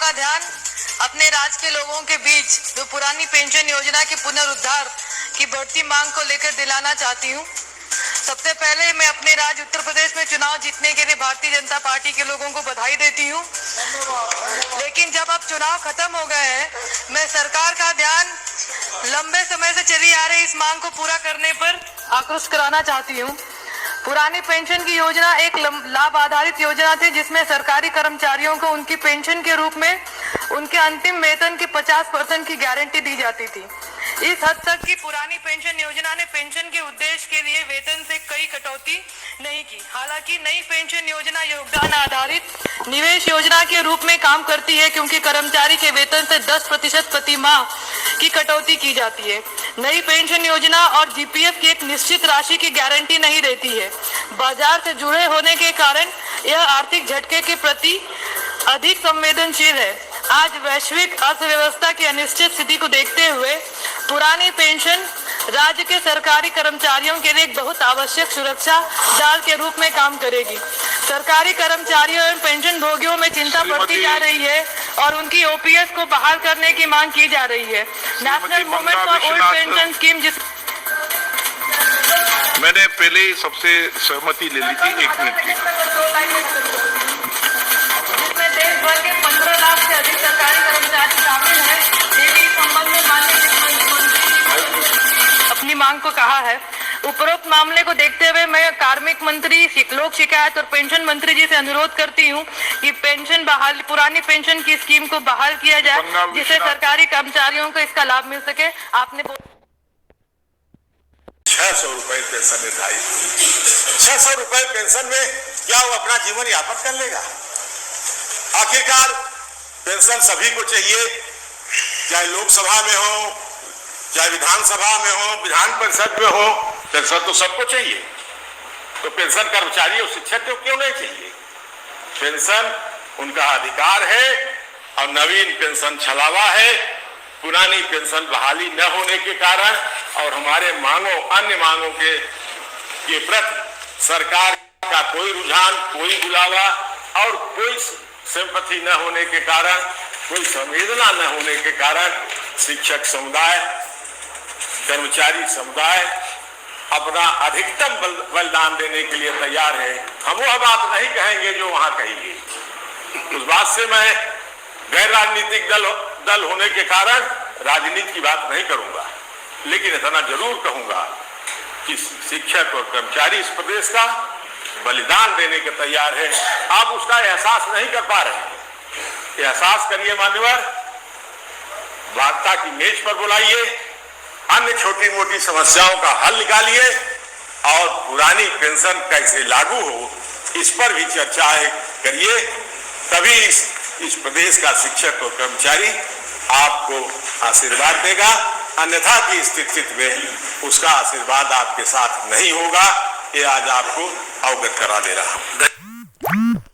का ध्यान अपने राज्य के लोगों के बीच जो पुरानी पेंशन योजना के पुनरुद्धार की बढ़ती मांग को लेकर दिलाना चाहती हूँ। सबसे पहले मैं अपने राज्य उत्तर प्रदेश में चुनाव जीतने के लिए भारतीय जनता पार्टी के लोगों को बधाई देती हूँ। लेकिन जब अब चुनाव खत्म हो गए हैं, मैं सरकार का ध्यान लंबे समय से चली आ रही इस मांग को पूरा करने पर आकृष्ट कराना चाहती हूँ। पुरानी पेंशन की योजना एक लाभ आधारित योजना थी, जिसमें सरकारी कर्मचारियों को उनकी पेंशन के रूप में उनके अंतिम वेतन की 50% की गारंटी दी जाती थी। इस हद तक की पुरानी पेंशन योजना ने पेंशन के उद्देश्य के लिए वेतन से कई कटौती नहीं की। हालांकि नई पेंशन योजना योगदान आधारित निवेश योजना के रूप में काम करती है, क्योंकि कर्मचारी के वेतन से 10% प्रति माह की कटौती की जाती है। नई पेंशन योजना और जीपीएफ की एक निश्चित राशि की गारंटी नहीं देती है। बाजार से जुड़े होने के कारण यह आर्थिक झटके के प्रति अधिक संवेदनशील है। आज वैश्विक अर्थव्यवस्था की अनिश्चित स्थिति को देखते हुए पुरानी पेंशन राज्य के सरकारी कर्मचारियों के लिए एक बहुत आवश्यक सुरक्षा जाल के रूप में काम करेगी। सरकारी कर्मचारियों एवं पेंशन भोगियों में चिंता बढ़ती जा रही है और उनकी ओपीएस को बहाल करने की मांग की जा रही है। National movement for old pension scheme मैंने पहले ही सबसे सहमति ले ली थी 1 मिनट की। जिसमें देश भर के 15 लाख से अधिक सरकारी कर्मचारी शामिल हैं। ये भी संबंध में माननीय अपनी मांग को कहा है। उपरोक्त मामले को देखते हुए मैं कार्मिक मंत्री, लोक शिकायत और पेंशन मंत्री जी से अनुरोध करती हूं कि पेंशन बहाल पुरानी पेंशन की स्कीम को बहाल किया जाए, जिससे सरकारी कर्मचारियों को इसका लाभ मिल सके। आपने 600 रुपए पेंशन निर्धारित हुई। 600 रुपए पेंशन में क्या वो अपना जीवन यापन कर लेगा? आखिरकार पेंशन सभी को चाहिए, चाहे लोकसभा में हो, चाहे विधानसभा में हो, विधान परिषद में हो, पेंशन तो सबको चाहिए। तो पेंशन कर्मचारी और शिक्षक को क्यों नहीं चाहिए? पेंशन उनका अधिकार है और नवीन पेंशन छलावा है। पुरानी पेंशन बहाली न होने के कारण और हमारे अन्य मांगों के प्रति सरकार का कोई रुझान, कोई बुलावा और कोई सिंपैथी न होने के कारण, कोई संवेदना न होने के कारण शिक्षक समुदाय, कर्मचारी समुदाय अपना अधिकतम बलिदान देने के लिए तैयार है। हम वह बात नहीं कहेंगे जो वहां कही। उस बात से मैं गैर राजनीतिक दल होने के कारण राजनीति की बात नहीं करूंगा, लेकिन इतना जरूर कहूंगा कि शिक्षक और कर्मचारी इस प्रदेश का बलिदान देने के तैयार है। आप उसका एहसास नहीं कर पा रहे। एहसास करिए मान्यवर, वार्ता की मेज पर बुलाइए, अन्य छोटी मोटी समस्याओं का हल निकालिए और पुरानी पेंशन कैसे लागू हो इस पर भी चर्चा करिए। तभी इस प्रदेश का शिक्षक और कर्मचारी आपको आशीर्वाद देगा। अन्यथा की स्थिति में उसका आशीर्वाद आपके साथ नहीं होगा। ये आज आपको अवगत करा दे रहा हूं।